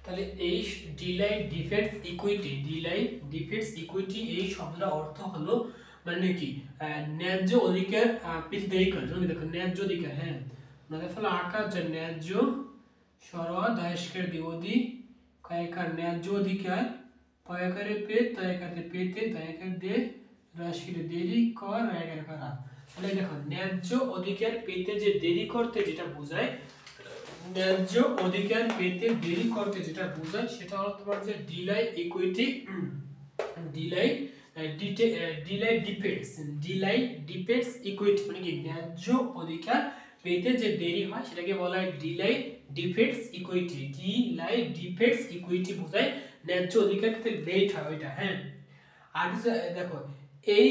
তাহলে এই delay defects equity এই শব্দটার অর্থ হলো মানে কি ন্যায্য অধিকার পেতে দেরি করে। যেমন দেখো ন্যায্য অধিকার, হ্যাঁ নদের ফলে আকার যে ন্যায্য সরোয়া দায়স্কের বিরোধী কয়েকার ন্যায্য অধিকার পয়াকারে পেত তয়াকারে পেতে দয়াকার দে রাশির দেরি কর রায়কার করা। তাহলে দেখো ন্যায্য অধিকার পেতে যে দেরি করতে যেটা বোঝায়, ন্যায্য অধিকার পেতে দেরি করতে যেটা বোঝায় সেটা হলো তোমার যে delay equity delay depends equity মানে কি ন্যায্য অধিকার পেতে যে দেরি হয় সেটাকে বলা হয় ডিলাই ডিফেক্টস ইকুইটি বোঝায় ন্যায্য অধিকার পেতে লেট হয় ওইটা। হ্যাঁ আর দেখো এই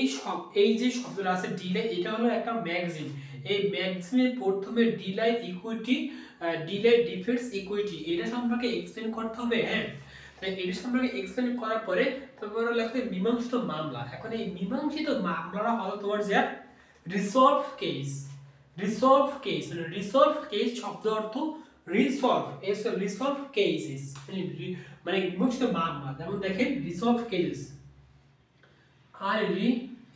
যে শব্দটা আছে ডিলাই, এটা হলো একটা ম্যাগাজিন। এই ম্যাগাজিনের প্রথমে ডিলাই ডিফেক্টস ইকুইটি এটা সম্পর্কে এক্সপ্লেন করতে হবে। হ্যাঁ তাই এটা সম্পর্কে এক্সপ্লেন করার পরে তোমার লাগবে মীমাংসিত মামলা। এখন এই মীমাংসিত মামলাটা হলো তোমার যে রিসলভ কেস মানে রিসলভ কেস শব্দ অর্থ রিসলভ কেসেস মানে মীমাংসিত মামলা। যেমন দেখেন resolve cases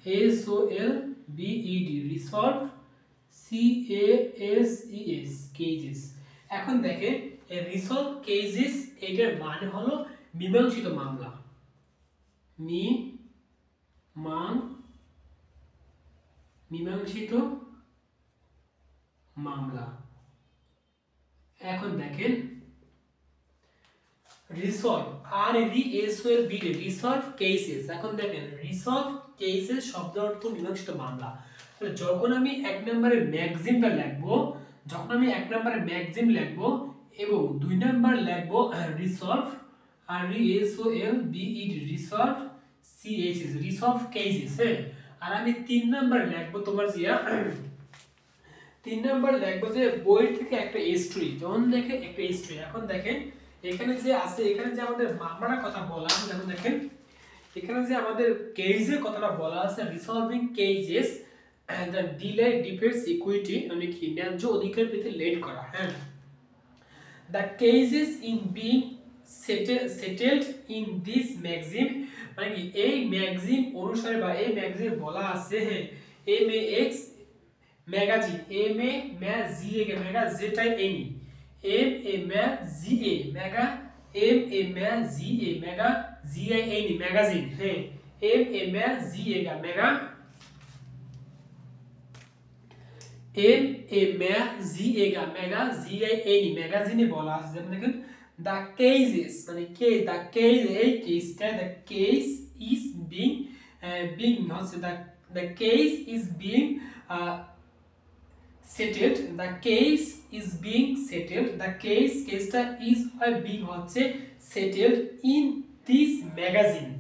RESOLVED resolve CASES cases. এখন দেখেন এই রিসলভ কেসেস এটার মানে হলো মীমাংসিত মামলা, মীমাংসিত মামলা। এখন দেখেন রিসলভ রিসলভ কেসেস। এখন দেখেন রিসলভ কেসেস শব্দ অর্থ মীমাংসিত মামলা। যখন আমি এক নম্বরে ম্যাগাজিনটা লিখবো, এবং 2 নাম্বার লিখবো resolve resolve CASES resolve cases. হ্যাঁ আর আমি 3 নাম্বার লিখবো তোমার যে 3 নাম্বার লিখবো যে বই থেকে একটা স্টোরি। যেমন দেখে একটা স্টোরি। এখন দেখেন এখানে যে আছে, এখানে যে আমাদের মামলার কথা বলা আছে, যেমন দেখেন এখানে যে আমাদের কেসের কথাটা বলা আছে resolving cases the delay defeats equity মানে কি ন্যায্য অধিকার পেতে লেট করা। হ্যাঁ the cases in being settled in this magazine মানে কি এই ম্যাগাজিন অনুসারে বা এই ম্যাগাজিন বলা আছে। হ্যাঁ MAX ম্যাগাজিন MAGA ম্যাগাজিন। হ্যাঁ ম্যাগাজিনে বলা আছে। যেমন দেখেন দ্য কেসেস মানে কেস দ্য কেস এই কেসটা দ্য কেস ইজ বিং হচ্ছে the case is being settled the case is being settled the case-টা is or being হচ্ছে settled in this magazine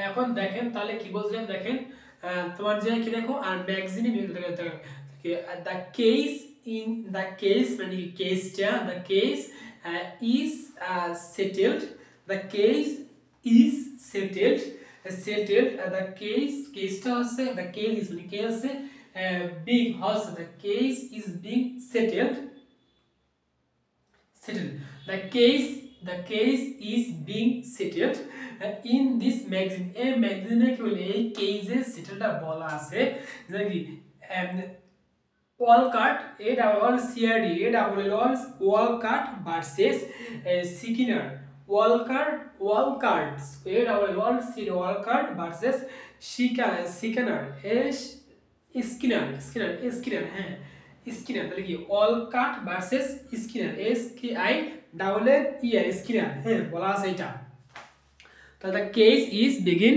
এখন দেখেন তাহলে কি বলছেন দেখেন তোমার যে কি দেখো আর ম্যাগাজিনে the case মানে কেসটা the case is settled the case is settled the কেসটা হচ্ছে the case is মানে কেস আছে being হচ্ছে the case is being settled the case is being settled in this magazine এই ম্যাগাজিনে কি বলে এই কেসের সেটেলটা বলা আছে যে কি Walcott Walcott versus Skinner Walcott versus Skinner হ্যাঁ Skinner তাহলে কি Walcott versus Skinner SKINNER Skinner হ্যাঁ বলা আছে এটা। তাহলে কেস ইজ বিগিন